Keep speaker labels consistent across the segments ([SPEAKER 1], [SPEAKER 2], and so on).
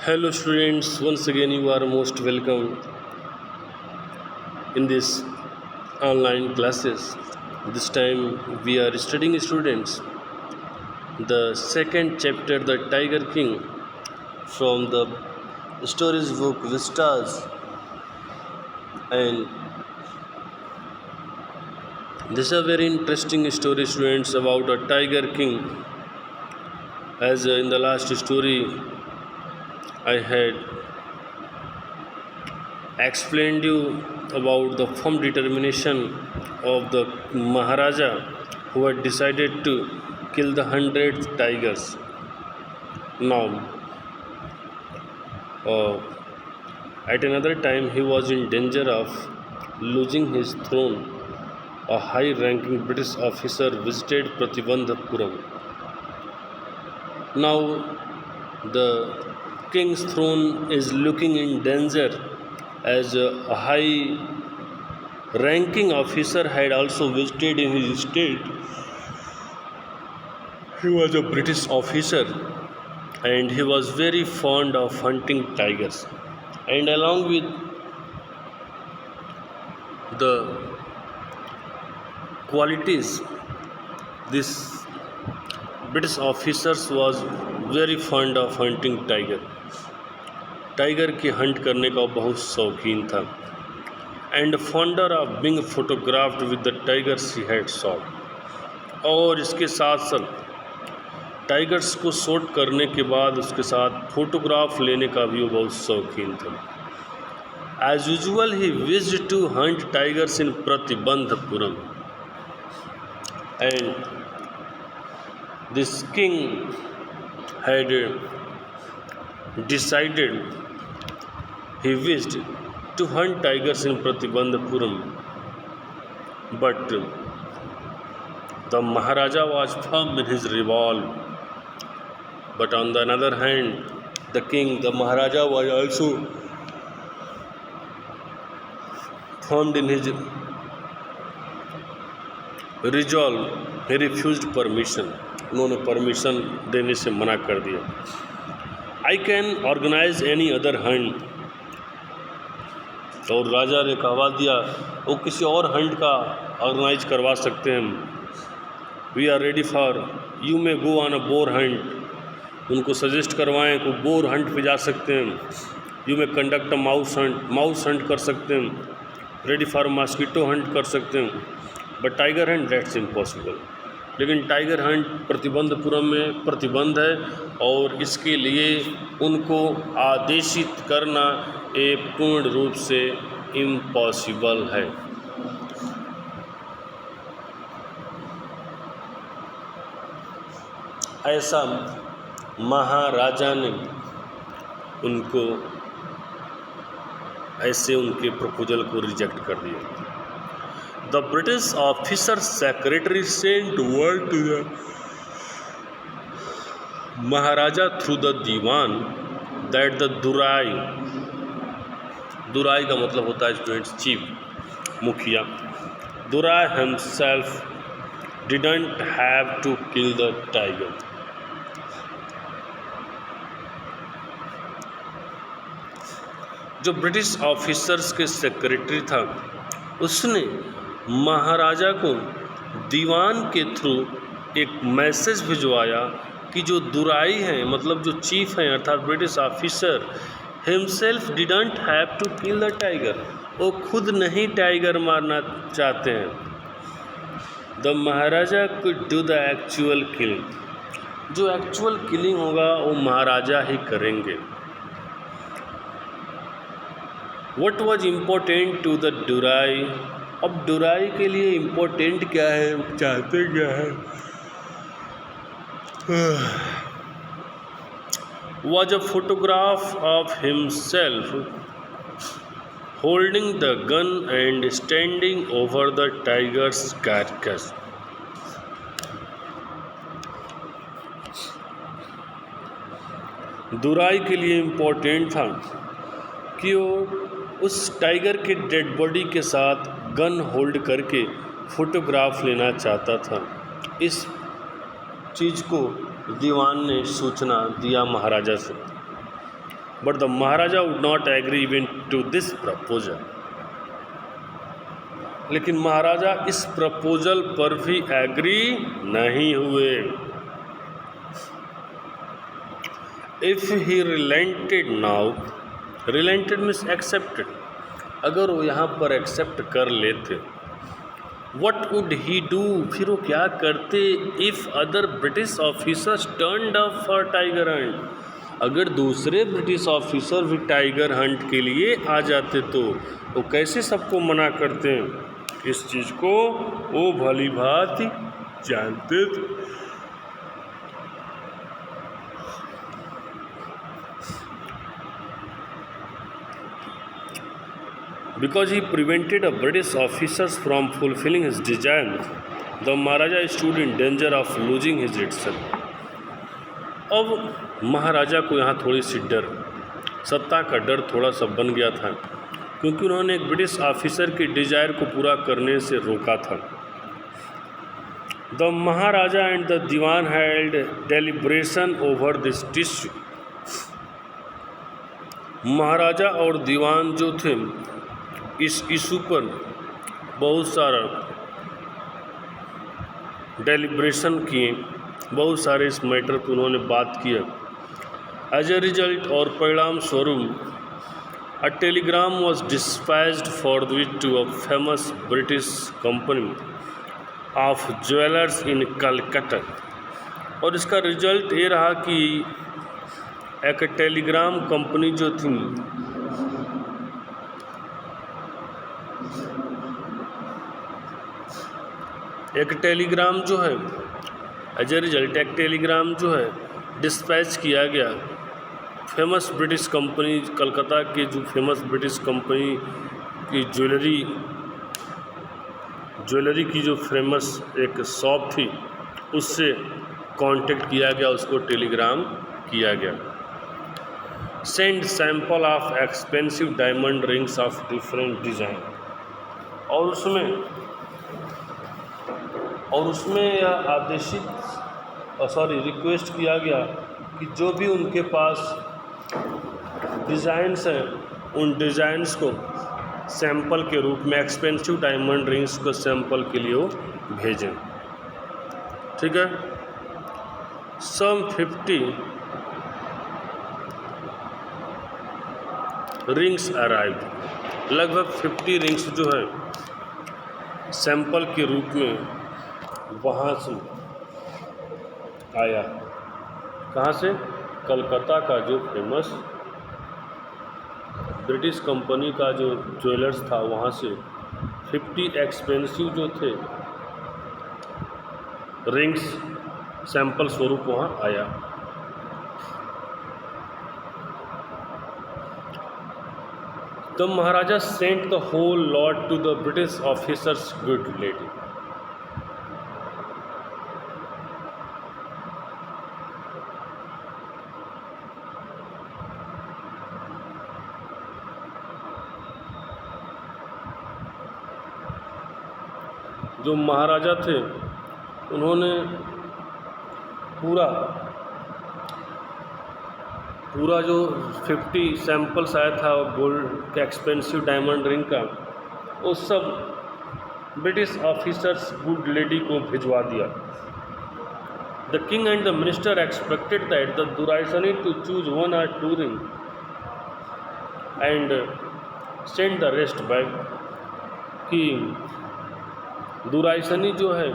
[SPEAKER 1] Hello students, once again you are most welcome in this online classes. This time we are studying students the second chapter, The Tiger King, from the stories book Vistas, and this is a very interesting story students about a Tiger King. As in the last story I had explained you about the firm determination of the Maharaja who had decided to kill the 100 tigers. Now, uh, at another time, he was in danger of losing his throne. A high-ranking British officer visited Pratibandhapuram. Now, the king's throne is looking in danger as a high ranking officer had also visited in his state. He was a British officer and he was very fond of hunting tigers. And along with the qualities, this British officer was very fond of hunting tiger. Tiger की Hunt करने का बहुत शौकीन था and fonder of being photographed with the tigers he had shot. और इसके साथ साथ टाइगर्स को शॉट करने के बाद उसके साथ फोटोग्राफ लेने का भी वो बहुत शौकीन था। As usual he wished to hunt tigers in Pratibandhapuram and this king had decided he wished to hunt tigers in Pratibandhapuram, but the Maharaja was firm in his resolve. But on the other hand, the Maharaja was also firm in his resolve. He refused permission. उन्होंने permission देने से मना कर दिया। I can organize any other hunt. और राजा ने कहवा दिया वो किसी और हंट का ऑर्गेनाइज करवा सकते हैं। We are ready for you may go on a boar hunt. उनको सजेस्ट करवाएं कि बोर हंट पे जा सकते हैं। You may conduct a mouse hunt कर सकते हैं। रेडी फॉर मॉस्किटो हंट कर सकते हैं, but tiger Hunt that's impossible. लेकिन टाइगर हंट प्रतिबंधपुरम में प्रतिबंध है और इसके लिए उनको आदेशित करना ये पूर्ण रूप से इम्पॉसिबल है। ऐसा महाराजा ने उनको ऐसे उनके प्रपोजल को रिजेक्ट कर दिया। The British officer secretary sent word to the Maharaja through the Diwan that the Durai का मतलब होता है स्टूडेंट्स चीफ, मुखिया, Durai himself didn't have to kill the tiger. जो ब्रिटिश ऑफिसर्स के सेक्रेटरी था उसने महाराजा को दीवान के थ्रू एक मैसेज भिजवाया कि जो दुराई हैं, मतलब जो चीफ हैं अर्थात British officer, himself didn't have to kill the tiger, वो खुद नहीं टाइगर मारना चाहते हैं। The Maharaja could do the actual killing, जो एक्चुअल किलिंग होगा वो महाराजा ही करेंगे। What was important to the Durai, अब दुराई के लिए इम्पोर्टेंट क्या है, चाहते क्या है, was a photograph of himself holding the gun and standing over the tiger's carcass. दुराई के लिए इम्पोर्टेंट था कि वो उस टाइगर के डेड बॉडी के साथ गन होल्ड करके फ़ोटोग्राफ लेना चाहता था। इस चीज़ को दीवान ने सूचना दिया महाराजा से। But the Maharaja would not agree even to this proposal. लेकिन महाराजा इस प्रपोजल पर भी एग्री नहीं हुए। If he relented now, relented means accepted, अगर वो यहाँ पर एक्सेप्ट कर लेते, व्हाट वुड ही डू, फिर वो क्या करते, if other British officers turned up for tiger Hunt, अगर दूसरे ब्रिटिश ऑफिसर भी टाइगर हंट के लिए आ जाते तो वो कैसे सबको मना करते हैं। इस चीज़ को वो भली भांति जानते थे। Because he prevented a British officers from fulfilling his desire, the Maharaja stood in danger of losing his itself. अब महाराजा को यहाँ थोड़ी सी डर, सत्ता का डर थोड़ा सा बन गया था, क्योंकि उन्होंने एक ब्रिटिश ऑफिसर की डिजायर को पूरा करने से रोका था। The Maharaja and the Dewan held deliberation over this issue. Maharaja और दीवान जो थे इस इशू पर बहुत सारा डेलिब्रेशन किए, बहुत सारे इस मैटर पर उन्होंने बात किया। एज ए रिजल्ट और परिणाम स्वरूप a telegram was dispatched forthwith to a famous British company of jewelers in Calcutta, और इसका रिजल्ट ये रहा कि एक टेलीग्राम कंपनी जो थी एक टेलीग्राम जो है एज ए रिजल्ट एक टेलीग्राम जो है डिस्पैच किया गया फेमस ब्रिटिश कंपनी, कलकत्ता की जो फेमस ब्रिटिश कंपनी की ज्वेलरी की जो फेमस एक शॉप थी उससे कांटेक्ट किया गया, उसको टेलीग्राम किया गया। Send sample of expensive diamond rings of different design, और उसमें यह आदेशित रिक्वेस्ट किया गया कि जो भी उनके पास डिज़ाइंस हैं उन डिज़ाइंस को सैंपल के रूप में एक्सपेंसिव डायमंड रिंग्स को सैंपल के लिए वो भेजें। ठीक है। सम 50 रिंग्स अराइव्ड, लगभग 50 रिंग्स जो है सैंपल के रूप में वहाँ से आया। कहाँ से? कलकत्ता का जो फेमस ब्रिटिश कंपनी का जो ज्वेलर्स था वहाँ से 50 एक्सपेंसिव जो थे रिंग्स सैंपल स्वरूप वहाँ आया। The maharaja sent the whole lot to the British officers good lady. जो महाराजा थे उन्होंने पूरा जो 50 सैंपल्स आया था गोल्ड का एक्सपेंसिव डायमंड रिंग का, वो सब ब्रिटिश ऑफिसर्स गुड लेडी को भिजवा दिया। The king and the minister expected that the duraisani to choose 1 or 2 ring and send the rest back, कि दुराइसनी जो है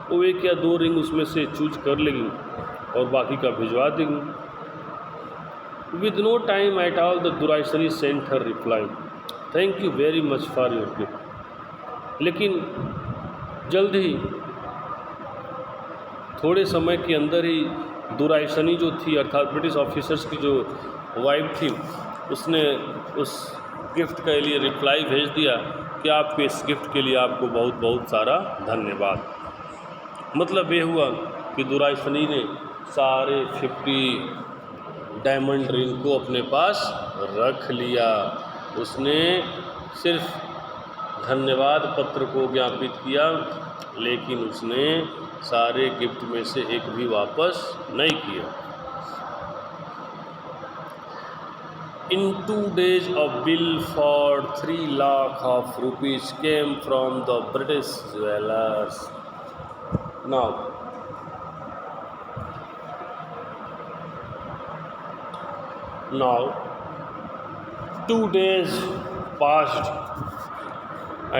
[SPEAKER 1] वो 1 या 2 रिंग उसमें से चूज कर लेगी और बाकी का भिजवा देंगी। With no time at all the duraisani sent her reply, thank you very much for your gift. लेकिन जल्द ही थोड़े समय के अंदर ही दुराइसनी जो थी अर्थात ब्रिटिश ऑफिसर्स की जो वाइफ थी उसने उस गिफ्ट के लिए रिप्लाई भेज दिया कि आपके इस गिफ्ट के लिए आपको बहुत बहुत सारा धन्यवाद। मतलब ये हुआ कि दुराइसनी ने सारे 50 डायमंड रिंग को अपने पास रख लिया। उसने सिर्फ धन्यवाद पत्र को ज्ञापित किया, लेकिन उसने सारे गिफ्ट में से एक भी वापस नहीं किया। In 2 days, a bill for 3 lakh of rupees came from the British jewelers. Now, 2 days passed,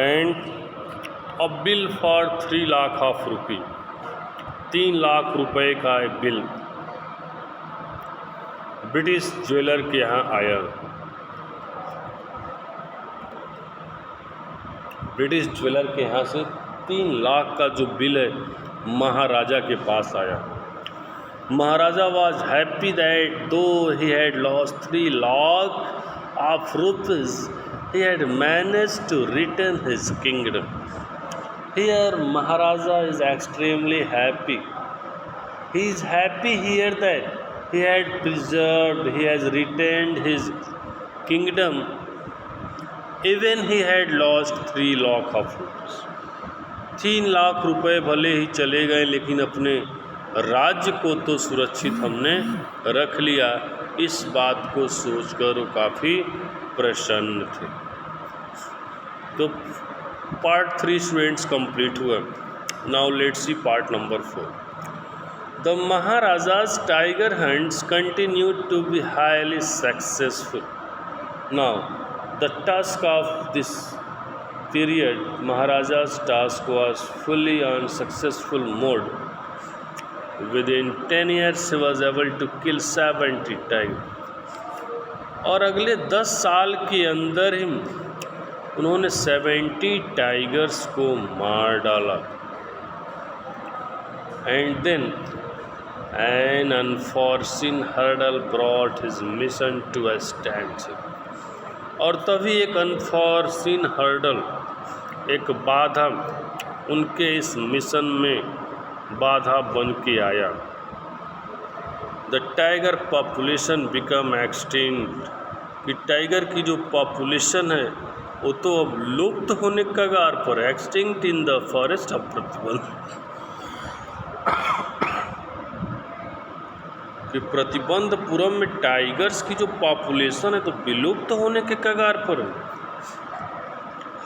[SPEAKER 1] and a bill for 3 lakh of rupee, 3 lakh रुपए का एक बिल ब्रिटिश ज्वेलर के यहाँ आया। ब्रिटिश ज्वेलर के यहाँ से 3 लाख का जो बिल है महाराजा के पास आया। महाराजा was happy that though he had lost 3 lakh of rupees, he had managed to return his kingdom. Here Maharaja is extremely happy. He is happy here that he had preserved, he has retained his kingdom, even he had lost 3 lakh of rupees. 3 lakh रुपए भले ही चले गए, लेकिन अपने राज्य को तो सुरक्षित हमने रख लिया। इस बात को सोचकर वो काफ़ी प्रसन्न थे। तो पार्ट 3 स्टूडेंट्स कंप्लीट हुआ। Now let's see part number 4। The Maharaja's tiger hunts continued to be highly successful. Now, the task of this period, Maharaja's task was fully on successful mode. Within 10 years, he was able to kill 70 tigers. और अगले 10 साल के अंदर ही उन्होंने 70 tigers को मार डाला। And then an unforeseen hurdle brought his mission to a standstill. और तभी एक अनफॉर्सीन हर्डल, एक बाधा उनके इस मिशन में बाधा बन के आया। The tiger population become extinct, कि टाइगर की जो पॉपुलेशन है वो तो अब लुप्त होने के कगार पर। Extinct in the forest of प्रतिबंध, कि प्रतिबंधपुरम में टाइगर्स की जो पॉपुलेशन है तो विलुप्त होने के कगार पर।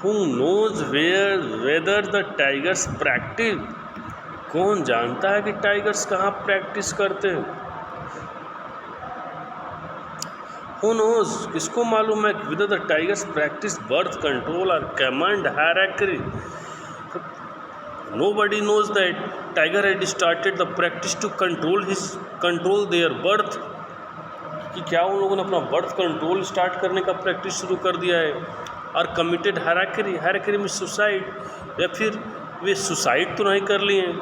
[SPEAKER 1] Who knows whether the tigers practice? कौन जानता है कि टाइगर्स कहाँ प्रैक्टिस करते हैं। Who knows, किसको मालूम है whether the tigers practice birth control or command hierarchy? Nobody knows that tiger had started the practice to control their birth, कि क्या उन लोगों ने अपना बर्थ कंट्रोल स्टार्ट करने का प्रैक्टिस शुरू कर दिया है। और कमिटेड हैराकरी में सुसाइड, या फिर वे सुसाइड तो नहीं कर लिए हैं।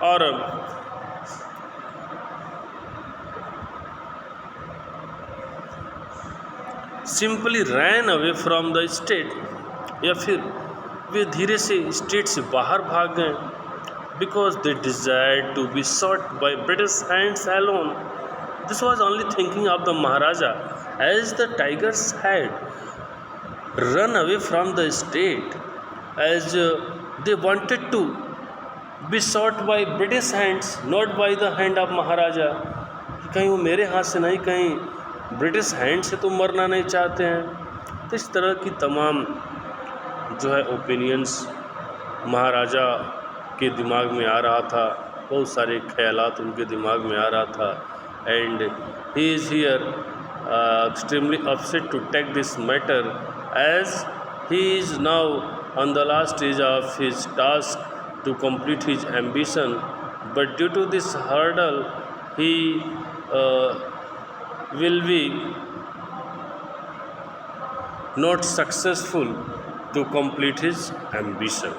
[SPEAKER 1] और simply ran away from the state, या फिर वे धीरे से स्टेट से बाहर भाग गए। Because they desired to be shot by British hands alone. This was only thinking of the Maharaja, as the tigers had run away from the state, as they wanted to be shot by British hands, not by the hand of Maharaja. कहीं वो मेरे हाथ से नहीं, कहीं British hand से तो मरना नहीं चाहते हैं। तो इस तरह की तमाम जो है ओपिनियंस महाराजा के दिमाग में आ रहा था, बहुत सारे ख्यालात उनके दिमाग में आ रहा था। And he is here extremely upset to take this matter, as he is now on the last stage of his task to complete his ambition, but due to this hurdle he will be not successful to complete his ambition.